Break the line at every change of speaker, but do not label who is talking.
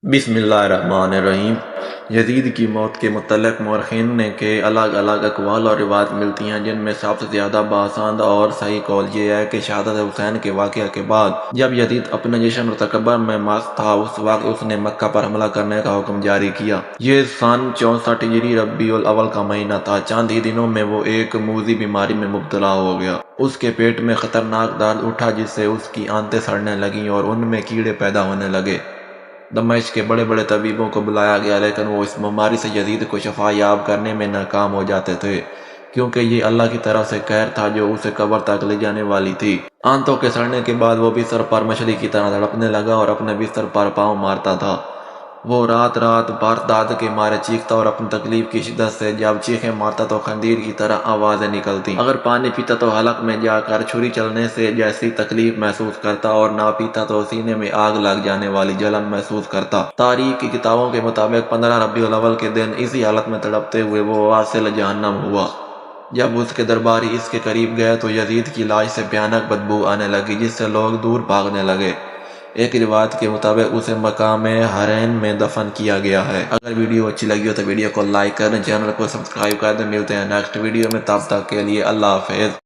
بسم اللہ الرحمن الرحیم۔ یزید کی موت کے متعلق مورخین نے کے الگ الگ اقوال اور روایات ملتی ہیں، جن میں سب سے زیادہ باسند اور صحیح قول یہ ہے کہ شہادت حسین کے واقعہ کے بعد جب یزید اپنے جشن اور تکبر میں مست تھا، اس وقت اس نے مکہ پر حملہ کرنے کا حکم جاری کیا۔ یہ سن 64 ہجری ربیع الاول کا مہینہ تھا۔ چند ہی دنوں میں وہ ایک موذی بیماری میں مبتلا ہو گیا۔ اس کے پیٹ میں خطرناک درد اٹھا جس سے اس کی آنتیں سڑنے لگیں اور ان میں کیڑے پیدا ہونے لگے۔ دمشق کے بڑے بڑے طبیبوں کو بلایا گیا، لیکن وہ اس بیماری سے یزید کو شفا یاب کرنے میں ناکام ہو جاتے تھے، کیونکہ یہ اللہ کی طرف سے قہر تھا جو اسے قبر تک لے جانے والی تھی۔ آنتوں کے سڑنے کے بعد وہ بستر پر مچھلی کی طرح تڑپنے لگا اور اپنے بستر پر پاؤں مارتا تھا۔ وہ رات رات بھر درد کے مارے چیختا اور اپنی تکلیف کی شدت سے جب چیخیں مارتا تو خنزیر کی طرح آوازیں نکلتی۔ اگر پانی پیتا تو حلق میں جا کر چھری چلنے سے جیسی تکلیف محسوس کرتا، اور نہ پیتا تو سینے میں آگ لگ جانے والی جلن محسوس کرتا۔ تاریخ کی کتابوں کے مطابق 15 ربیع الاول کے دن اسی حالت میں تڑپتے ہوئے وہ واصل جہنم ہوا۔ جب اس کے درباری اس کے قریب گئے تو یزید کی لاش سے بھیانک بدبو آنے لگی، جس سے لوگ دور بھاگنے لگے۔ ایک روایت کے مطابق اسے مقام حرین میں دفن کیا گیا ہے۔ اگر ویڈیو اچھی لگی ہو تو ویڈیو کو لائک کریں، چینل کو سبسکرائب کر دیں۔ ملتے ہیں نیکسٹ ویڈیو میں، تب تک کے لیے اللہ حافظ۔